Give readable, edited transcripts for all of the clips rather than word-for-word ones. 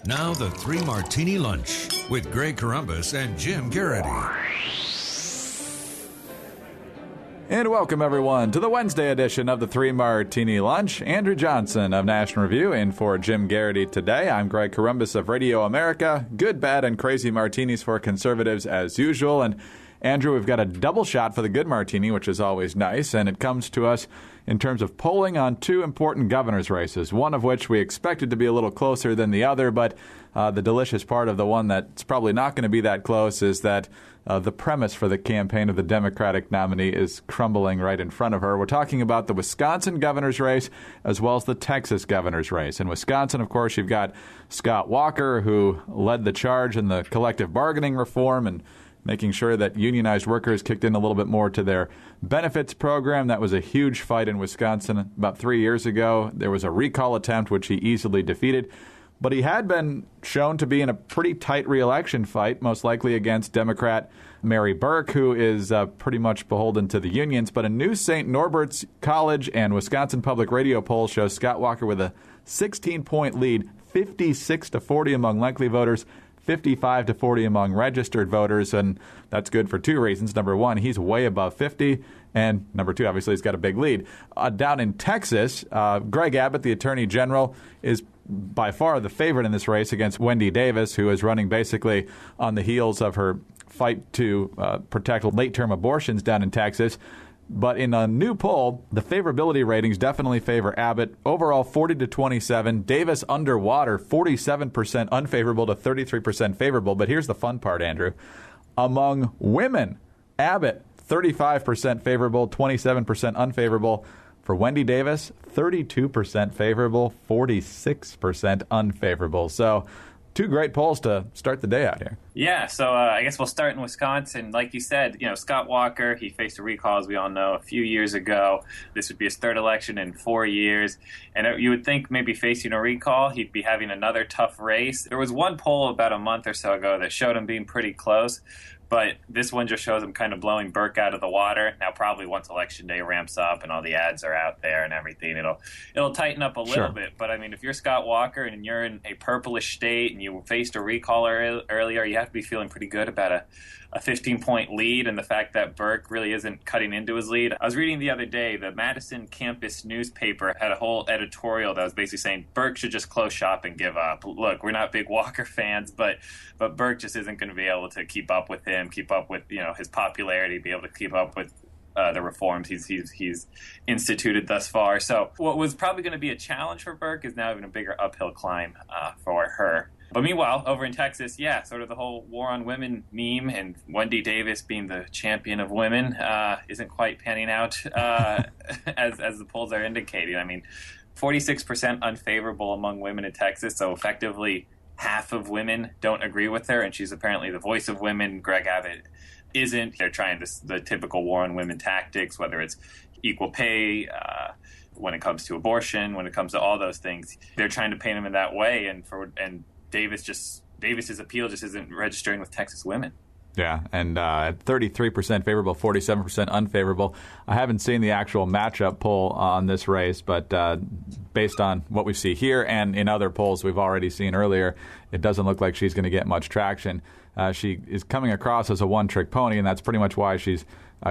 Now the Three Martini Lunch with Greg Corombos and Jim Garrity. And welcome, everyone, to the Wednesday edition of the Three Martini Lunch. Andrew Johnson of National Review in for Jim Garrity today. I'm Greg Corombos of Radio America. Good, bad, and crazy martinis for conservatives as usual. And Andrew, we've got a double shot for the good martini, which is always nice, and it comes to us in terms of polling on two important governor's races, one of which we expected to be a little closer than the other, but the delicious part of the one that's probably not going to be that close is that the premise for the campaign of the Democratic nominee is crumbling right in front of her. We're talking about the Wisconsin governor's race as well as the Texas governor's race. In Wisconsin, of course, you've got Scott Walker, who led the charge in the collective bargaining reform and making sure that unionized workers kicked in a little bit more to their benefits program. That was a huge fight in Wisconsin about 3 years ago. There was a recall attempt, which he easily defeated. But he had been shown to be in a pretty tight re-election fight, most likely against Democrat Mary Burke, who is pretty much beholden to the unions. But a new St. Norbert's College and Wisconsin Public Radio poll shows Scott Walker with a 16-point lead, 56-40 among likely voters, 55-40 among registered voters, and that's good for two reasons. Number one, he's way above 50, and number two, obviously, he's got a big lead. Down in Texas, Greg Abbott, the Attorney General, is by far the favorite in this race against Wendy Davis, who is running basically on the heels of her fight to protect late-term abortions down in Texas. But in a new poll, the favorability ratings definitely favor Abbott. Overall, 40-27. Davis underwater, 47% unfavorable to 33% favorable. But here's the fun part, Andrew. Among women, Abbott, 35% favorable, 27% unfavorable. For Wendy Davis, 32% favorable, 46% unfavorable. So two great polls to start the day out here. Yeah, so I guess we'll start in Wisconsin. Like you said, Scott Walker, he faced a recall, as we all know, a few years ago. This would be his third election in 4 years. And you would think maybe facing a recall, he'd be having another tough race. There was one poll about a month or so ago that showed him being pretty close. But this one just shows him kind of blowing Burke out of the water. Now, probably once Election Day ramps up and all the ads are out there and everything, it'll tighten up a little bit. But, I mean, if you're Scott Walker and you're in a purplish state and you faced a recall earlier, you have to be feeling pretty good about a 15-point lead and the fact that Burke really isn't cutting into his lead. I was reading the other day, the Madison campus newspaper had a whole editorial that was basically saying Burke should just close shop and give up. Look, we're not big Walker fans, but Burke just isn't going to be able to keep up with him, keep up with his popularity, be able to keep up with the reforms he's instituted thus far. So what was probably going to be a challenge for Burke is now even a bigger uphill climb for her. But meanwhile, over in Texas, sort of the whole war on women meme and Wendy Davis being the champion of women isn't quite panning out as the polls are indicating. I mean, 46% unfavorable among women in Texas, so effectively half of women don't agree with her, and she's apparently the voice of women. Greg Abbott isn't. They're trying the typical war on women tactics, whether it's equal pay, when it comes to abortion, when it comes to all those things. They're trying to paint him in that way, and Davis's appeal just isn't registering with Texas women. Yeah, and 33% favorable, 47% unfavorable. I haven't seen the actual matchup poll on this race, but based on what we see here and in other polls we've already seen earlier, it doesn't look like she's going to get much traction. She is coming across as a one-trick pony, and that's pretty much why she's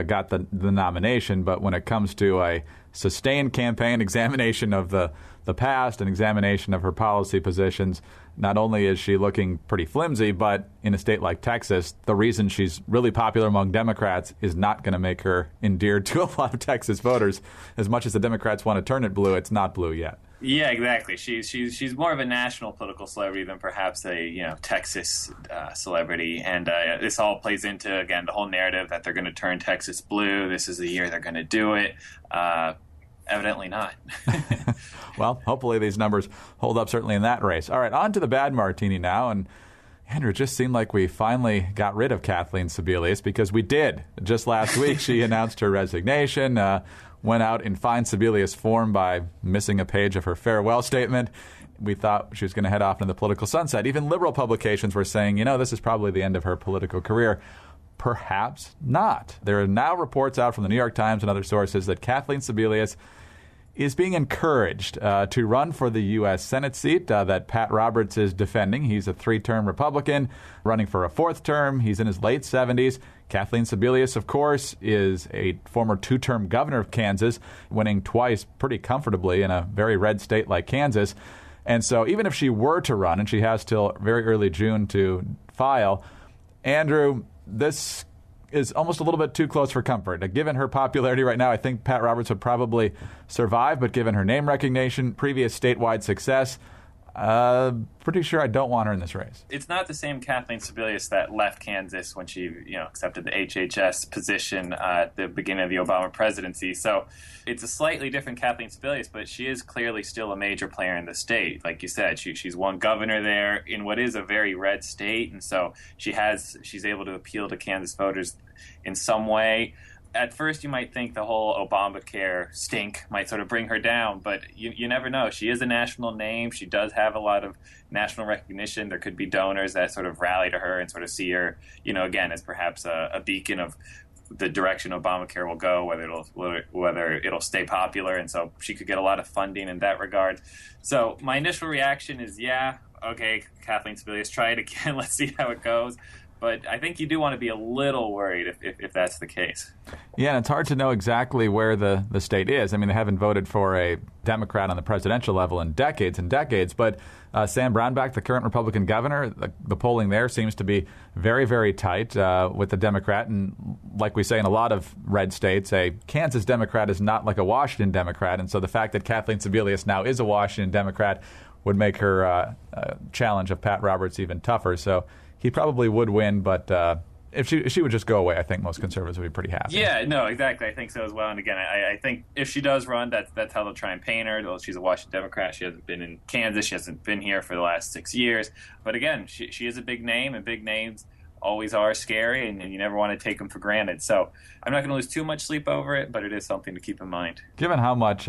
got the nomination. But when it comes to a sustained campaign examination of the past and examination of her policy positions, not only is she looking pretty flimsy, but in a state like Texas, the reason she's really popular among Democrats is not going to make her endeared to a lot of Texas voters. As much as the Democrats want to turn it blue, it's not blue yet. Yeah, exactly. She's more of a national political celebrity than perhaps a Texas celebrity, and this all plays into, again, the whole narrative that they're going to turn Texas blue. This is the year they're going to do it. Evidently not. Well, hopefully these numbers hold up, certainly in that race. All right, on to the bad martini now. And Andrew, it just seemed like we finally got rid of Kathleen Sebelius, because we did. Just last week, she announced her resignation, went out in fine Sebelius form by missing a page of her farewell statement. We thought she was going to head off into the political sunset. Even liberal publications were saying, this is probably the end of her political career. Perhaps not. There are now reports out from the New York Times and other sources that Kathleen Sebelius is being encouraged to run for the U.S. Senate seat that Pat Roberts is defending. He's a 3-term Republican running for a 4th term. He's in his late 70s. Kathleen Sebelius, of course, is a former 2-term governor of Kansas, winning twice pretty comfortably in a very red state like Kansas. And so even if she were to run, and she has till very early June to file, Andrew, this is almost a little bit too close for comfort. Given her popularity right now, I think Pat Roberts would probably survive, but given her name recognition, previous statewide success, pretty sure I don't want her in this race. It's not the same Kathleen Sebelius that left Kansas when she, accepted the HHS position at the beginning of the Obama presidency. So it's a slightly different Kathleen Sebelius, but she is clearly still a major player in the state. Like you said, she's one governor there in what is a very red state, and so she's able to appeal to Kansas voters in some way. At first, you might think the whole Obamacare stink might sort of bring her down, but you never know. She is a national name. She does have a lot of national recognition. There could be donors that sort of rally to her and sort of see her, again, as perhaps a beacon of the direction Obamacare will go, whether it'll stay popular. And so she could get a lot of funding in that regard. So my initial reaction is, yeah, okay, Kathleen Sebelius, try it again. Let's see how it goes. But I think you do want to be a little worried if that's the case. Yeah, and it's hard to know exactly where the state is. I mean, they haven't voted for a Democrat on the presidential level in decades and decades. But Sam Brownback, the current Republican governor, the polling there seems to be very, very tight with the Democrat. And like we say in a lot of red states, a Kansas Democrat is not like a Washington Democrat. And so the fact that Kathleen Sebelius now is a Washington Democrat would make her challenge of Pat Roberts even tougher. So he probably would win, but if she would just go away, I think most conservatives would be pretty happy. Yeah, no, exactly. I think so as well. And again, I think if she does run, that's how they'll try and paint her. Well, she's a Washington Democrat. She hasn't been in Kansas. She hasn't been here for the last 6 years. But again, she is a big name, and big names always are scary, and you never want to take them for granted. So I'm not going to lose too much sleep over it, but it is something to keep in mind. Given how much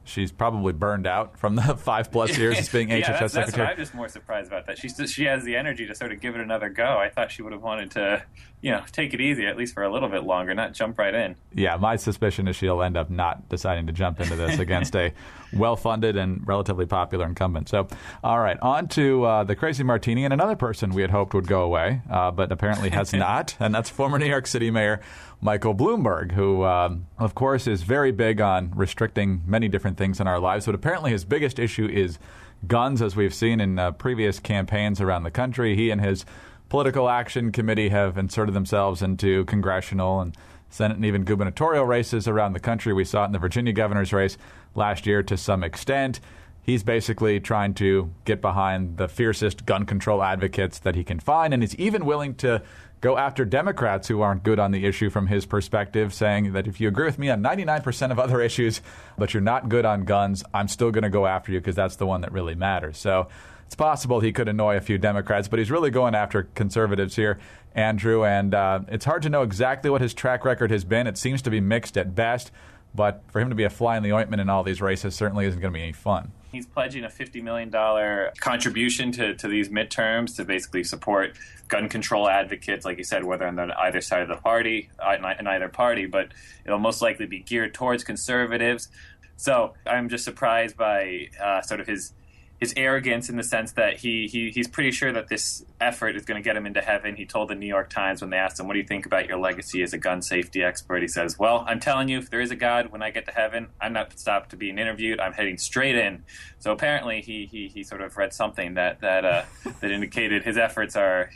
she's probably burned out from the 5+ years as being HHS that's secretary. What I'm just more surprised about that. She has the energy to sort of give it another go. I thought she would have wanted to, take it easy at least for a little bit longer, not jump right in. Yeah, my suspicion is she'll end up not deciding to jump into this against a well-funded and relatively popular incumbent. So, all right, on to the crazy Martini and another person we had hoped would go away, but apparently has not, and that's former New York City Mayor Michael Bloomberg, who, of course, is very big on restricting many different things in our lives, but apparently his biggest issue is guns, as we've seen in previous campaigns around the country. He and his political action committee have inserted themselves into congressional and Senate and even gubernatorial races around the country. We saw it in the Virginia governor's race last year to some extent. He's basically trying to get behind the fiercest gun control advocates that he can find, and he's even willing to go after Democrats who aren't good on the issue from his perspective, saying that if you agree with me on 99% of other issues, but you're not good on guns, I'm still going to go after you because that's the one that really matters. So it's possible he could annoy a few Democrats, but he's really going after conservatives here, Andrew, and it's hard to know exactly what his track record has been. It seems to be mixed at best, but for him to be a fly in the ointment in all these races certainly isn't going to be any fun. He's pledging a $50 million contribution to these midterms to basically support gun control advocates, like you said, whether on either side of the party, in either party, but it'll most likely be geared towards conservatives. So I'm just surprised by sort of his arrogance in the sense that he's pretty sure that this effort is going to get him into heaven. He told the New York Times when they asked him, what do you think about your legacy as a gun safety expert? He says, well, I'm telling you, if there is a God, when I get to heaven, I'm not stopped to being interviewed. I'm heading straight in. So apparently he sort of read something that indicated his efforts are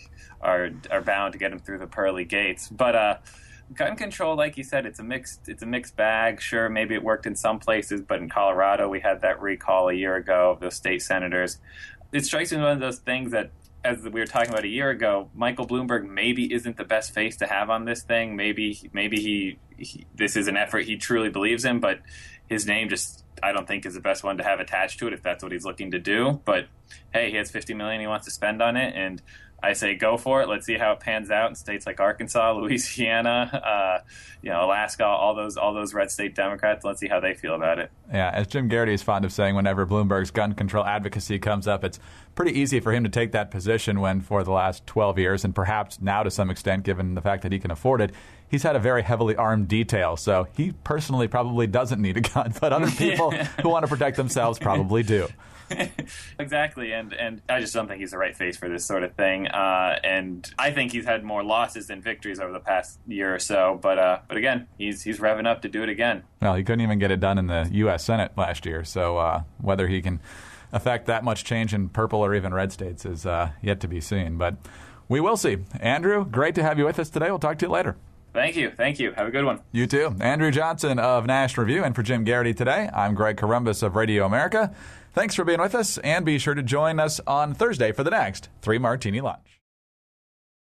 bound to get him through the pearly gates. But gun control, like you said, it's a mixed bag. Sure, maybe it worked in some places, but in Colorado, we had that recall a year ago of those state senators. It strikes me as one of those things that, as we were talking about a year ago, Michael Bloomberg maybe isn't the best face to have on this thing. Maybe he this is an effort he truly believes in, but his name just, I don't think, is the best one to have attached to it if that's what he's looking to do. But hey, he has $50 million he wants to spend on it, and I say go for it. Let's see how it pans out in states like Arkansas, Louisiana, Alaska, all those red state Democrats. Let's see how they feel about it. Yeah, as Jim Garrity is fond of saying, whenever Bloomberg's gun control advocacy comes up, it's pretty easy for him to take that position when for the last 12 years, and perhaps now to some extent, given the fact that he can afford it, he's had a very heavily armed detail. So he personally probably doesn't need a gun, but other people who want to protect themselves probably do. Exactly, and I just don't think he's the right face for this sort of thing. And I think he's had more losses than victories over the past year or so. But again, he's revving up to do it again. Well, he couldn't even get it done in the U.S. Senate last year, so whether he can affect that much change in purple or even red states is yet to be seen. But we will see. Andrew, great to have you with us today. We'll talk to you later. Thank you. Have a good one. You too. Andrew Johnson of National Review, and for Jim Garrity today, I'm Greg Corumbus of Radio America. Thanks for being with us, and be sure to join us on Thursday for the next 3 Martini Lunch.